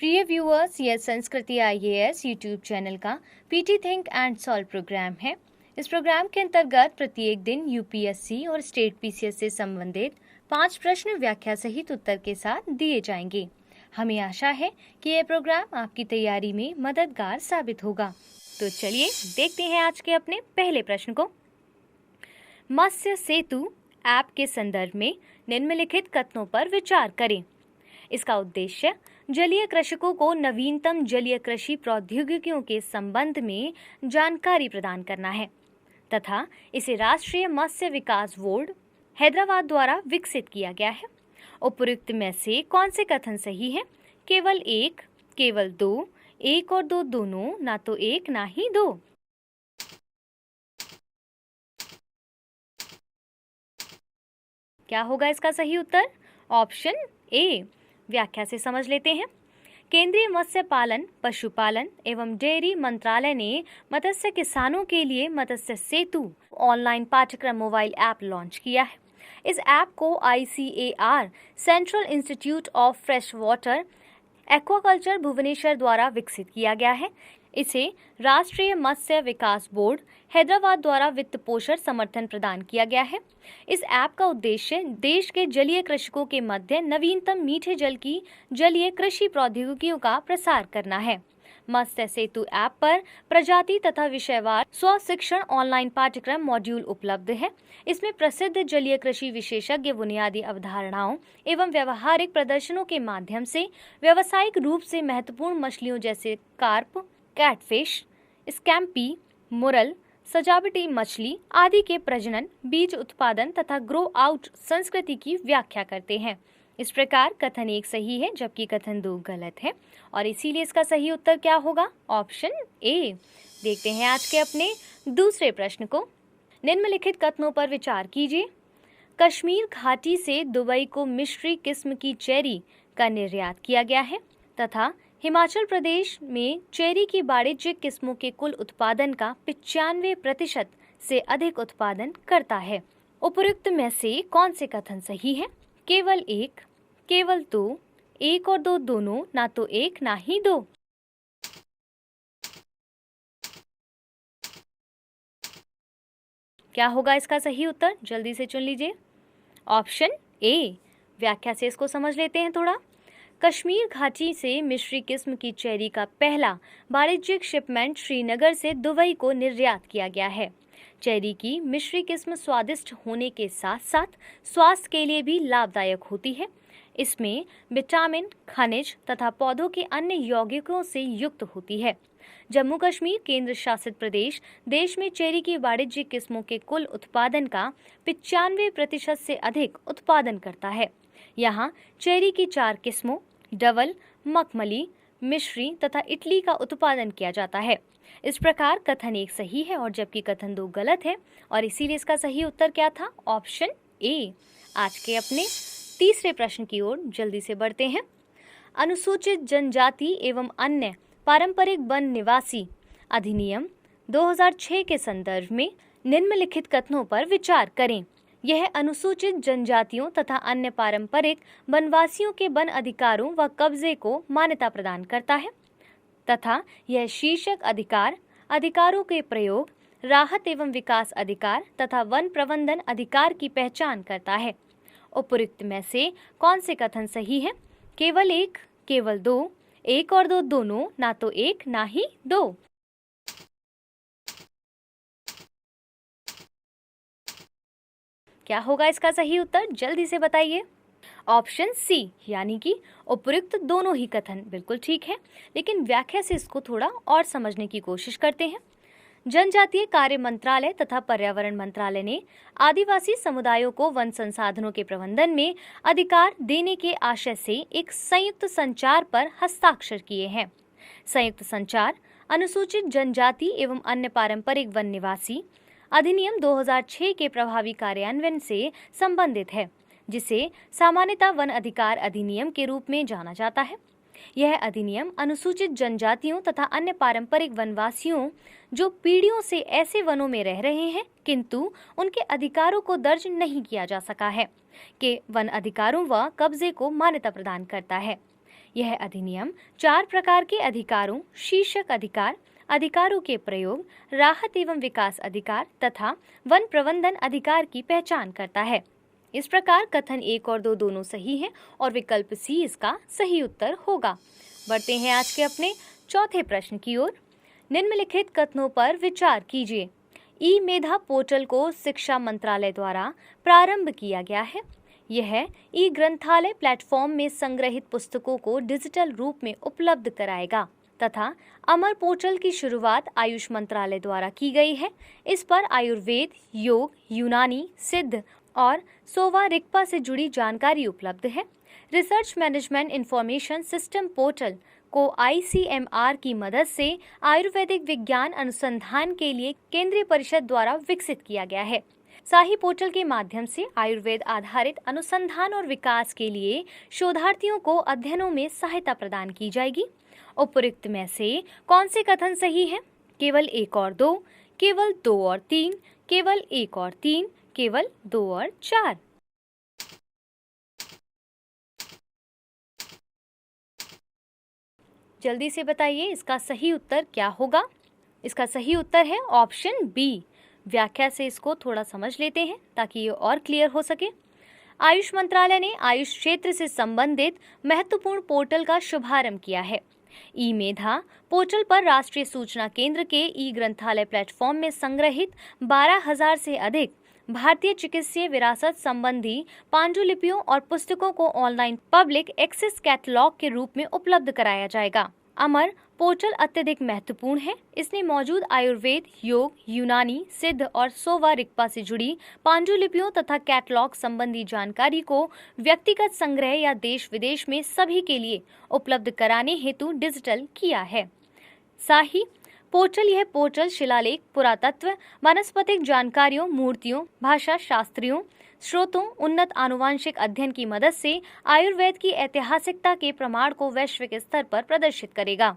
प्रिय व्यूअर्स, यह Sanskriti IAS YouTube channel का PT think and solve programme है। इस प्रोग्राम के अंतर्गत प्रत्येक दिन यूपीएससी और स्टेट पीसीएस से संबंधित 5 प्रश्न व्याख्या सहित उत्तर के साथ दिए जाएंगे। हमें आशा है कि यह प्रोग्राम आपकी तैयारी में मददगार साबित होगा। तो चलिए देखते हैं आज के अपने पहले प्रश्न को। मत्स्य सेतु ऐप के संदर्भ में निम्नलिखित कथनों पर विचार करें। इसका उद्देश्य जलीय कृषकों को नवीनतम जलीय कृषि प्रौद्योगिकियों के संबंध में जानकारी प्रदान करना है तथा इसे राष्ट्रीय मत्स्य विकास बोर्ड हैदराबाद द्वारा विकसित किया गया है। उपयुक्त में से कौन से कथन सही है? केवल एक, केवल दो, एक और दो दोनों, ना तो एक ना ही दो। क्या होगा इसका सही उत्तर? Option A. व्याख्या से समझ लेते हैं। केंद्रीय मत्स्य पालन, पशुपालन एवं डेयरी मंत्रालय ने मत्स्य किसानों के लिए मत्स्य सेतु ऑनलाइन पाठ्यक्रम मोबाइल ऐप लॉन्च किया है। इस ऐप को ICAR central institute of fresh water aquaculture Bhubaneswar द्वारा विकसित किया गया है। इसे राष्ट्रीय मत्स्य विकास बोर्ड हैदराबाद द्वारा वित्त पोषण समर्थन प्रदान किया गया है। इस ऐप का उद्देश्य देश के जलीय कृषकों के मध्य नवीनतम मीठे जल की जलीय कृषि प्रौद्योगिकियों का प्रसार करना है। मत्स्य सेतु ऐप पर प्रजाति तथा विषयवार स्व शिक्षण ऑनलाइन पाठ्यक्रम मॉड्यूल उपलब्ध है। इसमें प्रसिद्ध जलीय कृषि विशेषज्ञ बुनियादी अवधारणाओं एवं व्यवहारिक प्रदर्शनों के माध्यम से व्यावसायिक रूप से महत्वपूर्ण मछलियों जैसे कार्प, कैटफिश, स्कैम्पी, मुरल, सजावटी मछली आदि के प्रजनन, बीज उत्पादन तथा ग्रो आउट संस्कृति की व्याख्या करते हैं। इस प्रकार कथन 1 सही है जबकि कथन 2 गलत है और इसीलिए इसका सही उत्तर क्या होगा? Option A. देखते हैं आज के अपने दूसरे प्रश्न को। निम्नलिखित कथनों पर विचार कीजिए। कश्मीर घाटी से दुबई को मिश्री किस्म की चेरी का निर्यात किया गया है तथा हिमाचल प्रदेश में चेरी की वाणिज्यिक किस्मों के कुल उत्पादन का 95% से अधिक उत्पादन करता है। उपयुक्त में से कौन से कथन सही है? केवल एक, केवल दो, एक और दो दोनों, ना तो एक ना ही दो। क्या होगा इसका सही उत्तर? जल्दी से चुन लीजिए। Option A. व्याख्या से इसको समझ लेते हैं थोड़ा। कश्मीर घाटी से मिश्री किस्म की चेरी का पहला वाणिज्यिक शिपमेंट श्रीनगर से दुबई को निर्यात किया गया है। चेरी की मिश्री किस्म स्वादिष्ट होने के साथ साथ स्वास्थ्य के लिए भी लाभदायक होती है। इसमें विटामिन, खनिज तथा पौधों के अन्य यौगिकों से युक्त होती है। जम्मू कश्मीर केंद्र शासित प्रदेश देश में चेरी की वाणिज्यिक किस्मों के कुल उत्पादन का 95% से अधिक उत्पादन करता है। यहाँ चेरी की 4 किस्मों डबल, मखमली, मिश्री तथा इटली का उत्पादन किया जाता है। इस प्रकार कथन 1 सही है और जबकि कथन 2 गलत है और इसीलिए इसका सही उत्तर क्या था? Option A. आज के अपने तीसरे प्रश्न की ओर जल्दी से बढ़ते हैं। अनुसूचित जनजाति एवं अन्य पारंपरिक वन निवासी अधिनियम 2006 के संदर्भ में निम्नलिखित कथनों पर विचार करें। यह अनुसूचित जनजातियों तथा अन्य पारंपरिक वनवासियों के वन अधिकारों व कब्जे को मान्यता प्रदान करता है तथा यह शीर्षक अधिकार, अधिकारों के प्रयोग, राहत एवं विकास अधिकार तथा वन प्रबंधन अधिकार की पहचान करता है। उपयुक्त में से कौन से कथन सही है? केवल एक, केवल दो, एक और दो दोनों, ना तो एक ना ही दो। क्या होगा इसका सही उत्तर? जल्दी से बताइए। ऑप्शन सी, यानी कि उपयुक्त दोनों ही कथन बिल्कुल ठीक है, लेकिन व्याख्या से इसको थोड़ा और समझने की कोशिश करते हैं। जनजातीय कार्य मंत्रालय तथा पर्यावरण मंत्रालय ने आदिवासी समुदायों को वन संसाधनों के प्रबंधन में अधिकार देने के आशय से एक संयुक्त संचार पर हस्ताक्षर किए हैं। संयुक्त संचार अनुसूचित जनजाति एवं अन्य पारंपरिक वन निवासी अधिनियम 2006 के प्रभावी कार्यान्वयन से संबंधित है, जिसे सामान्यतः वन अधिकार अधिनियम के रूप में जाना जाता है। यह अधिनियम अनुसूचित जनजातियों तथा अन्य पारंपरिक वनवासियों जो पीढ़ियों से ऐसे वनों में रह रहे हैं किंतु उनके अधिकारों को दर्ज नहीं किया जा सका है, के वन अधिकारों व कब्जे को मान्यता प्रदान करता है। यह अधिनियम 4 प्रकार के अधिकारों, शीर्षक अधिकार, अधिकारों के प्रयोग, राहत एवं विकास अधिकार तथा वन प्रबंधन अधिकार की पहचान करता है। इस प्रकार कथन 1 और 2 दोनों सही हैं और विकल्प सी इसका सही उत्तर होगा। बढ़ते हैं आज के अपने चौथे प्रश्न की ओर। निम्नलिखित कथनों पर विचार कीजिए। ई मेधा पोर्टल को शिक्षा मंत्रालय द्वारा प्रारंभ किया गया है। यह ई ग्रंथालय प्लेटफॉर्म में संग्रहित पुस्तकों को डिजिटल रूप में उपलब्ध कराएगा तथा अमर पोर्टल की शुरुआत आयुष मंत्रालय द्वारा की गई है। इस पर आयुर्वेद, योग, यूनानी, सिद्ध और सोवा रिगपा से जुड़ी जानकारी उपलब्ध है। Research management information system portal को ICMR की मदद से आयुर्वेदिक विज्ञान अनुसंधान के लिए केंद्रीय परिषद द्वारा विकसित किया गया है। साही पोर्टल के माध्यम से आयुर्वेद आधारित अनुसंधान और विकास के लिए शोधार्थियों को अध्ययनों में सहायता प्रदान की जाएगी। उपयुक्त में से कौन से कथन सही हैं? केवल 1 और 2, केवल 2 और 3, केवल 1 और 3, केवल 2 और 4। जल्दी से बताइए इसका सही उत्तर क्या होगा? इसका सही उत्तर है ऑप्शन बी। व्याख्या से इसको थोड़ा समझ लेते हैं ताकि ये और क्लियर हो सके। आयुष मंत्रालय ने आयुष क्षेत्र से संबंधित महत्वपूर्ण पोर्टल का शुभारंभ किया है। ई मेधा पोर्टल पर राष्ट्रीय सूचना केंद्र के ई ग्रंथालय प्लेटफॉर्म में संग्रहित 12,000 से अधिक भारतीय चिकित्सीय विरासत संबंधी पांडुलिपियों और पुस्तकों को ऑनलाइन पब्लिक एक्सेस कैटलॉग के रूप में उपलब्ध कराया जाएगा। अमर पोर्टल अत्यधिक महत्वपूर्ण है। इसने मौजूद आयुर्वेद, योग, यूनानी, सिद्ध और सोवा रिगपा से जुड़ी पांडुलिपियों तथा कैटलॉग संबंधी जानकारी को व्यक्तिगत संग्रह या देश विदेश में सभी के लिए उपलब्ध कराने हेतु डिजिटल किया है। साही पोर्टल यह पोर्टल शिलालेख, पुरातत्व, वनस्पतिक जानकारियों, मूर्तियों, भाषा शास्त्रियों, स्रोतों, उन्नत आनुवांशिक अध्ययन की मदद से आयुर्वेद की ऐतिहासिकता के प्रमाण को वैश्विक स्तर पर प्रदर्शित करेगा।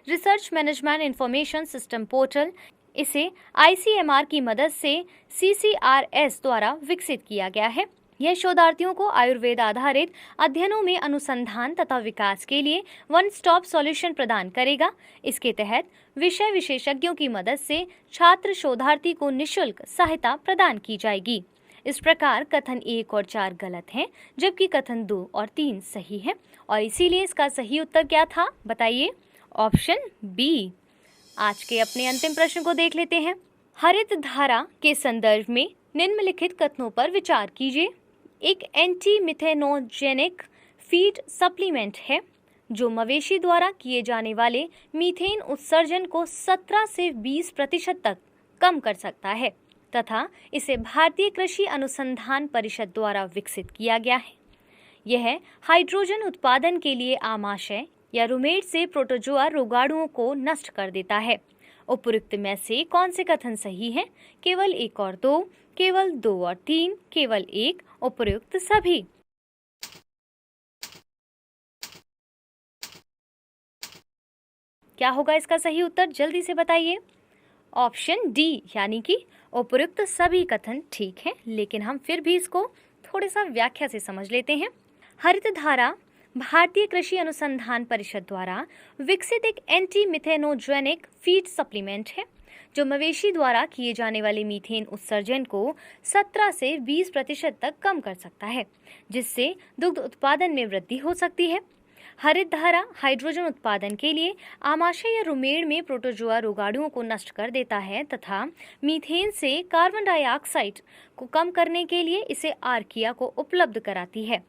Research management information system portal इसे ICMR की मदद से CCRS द्वारा विकसित किया गया है। यह शोधार्थियों को आयुर्वेद आधारित अध्ययनों में अनुसंधान तथा विकास के लिए वन स्टॉप सॉल्यूशन प्रदान करेगा। इसके तहत विषय विशेषज्ञों की मदद से छात्र शोधार्थी को निःशुल्क सहायता प्रदान की जाएगी। इस प्रकार कथन 1 और 4 गलत हैं, जबकि कथन 2 और 3 सही है और इसीलिए इसका सही उत्तर क्या था? बताइए। Option B. आज के अपने अंतिम प्रश्न को देख लेते हैं। हरित धारा के संदर्भ में निम्नलिखित कथनों पर विचार कीजिए। एक एंटी मिथेनोजेनिक फीड सप्लीमेंट है जो मवेशी द्वारा किए जाने वाले मीथेन उत्सर्जन को 17 से 20% तक कम कर सकता है तथा इसे भारतीय कृषि अनुसंधान परिषद द्वारा विकसित किया गया है। यह हाइड्रोजन उत्पादन के लिए आमाशय या रुमेट से प्रोटोजोआ रोगाणुओं को नष्ट कर देता है। उपयुक्त में से कौन से कथन सही हैं? केवल 1 और 2, केवल 2 और 3, केवल 1, उपयुक्त सभी। क्या होगा इसका सही उत्तर? जल्दी से बताइए। ऑप्शन डी यानी कि उपयुक्त सभी कथन ठीक है, लेकिन हम फिर भी इसको थोड़ा सा व्याख्या से समझ लेते हैं। हरित धारा भारतीय कृषि अनुसंधान परिषद द्वारा विकसित एक एंटी मिथेनोजेनिक फीड सप्लीमेंट है जो मवेशी द्वारा किए जाने वाले मीथेन उत्सर्जन को 17 से 20% तक कम कर सकता है, जिससे दुग्ध उत्पादन में वृद्धि हो सकती है। हरित धारा हाइड्रोजन उत्पादन के लिए आमाशय या रुमेड़ में प्रोटोजोआ रोगाणुओं को नष्ट कर देता है तथा मीथेन से कार्बन डाइऑक्साइड को कम करने के लिए इसे आर्किया को उपलब्ध कराती है।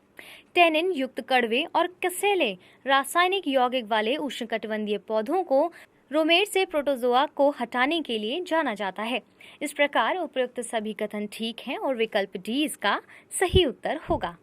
टेनिन युक्त कड़वे और कसैले रासायनिक यौगिक वाले उष्णकटिबंधीय पौधों को रोमेट से प्रोटोजोआ को हटाने के लिए जाना जाता है। इस प्रकार उपयुक्त सभी कथन ठीक हैं और विकल्प डी इसका सही उत्तर होगा।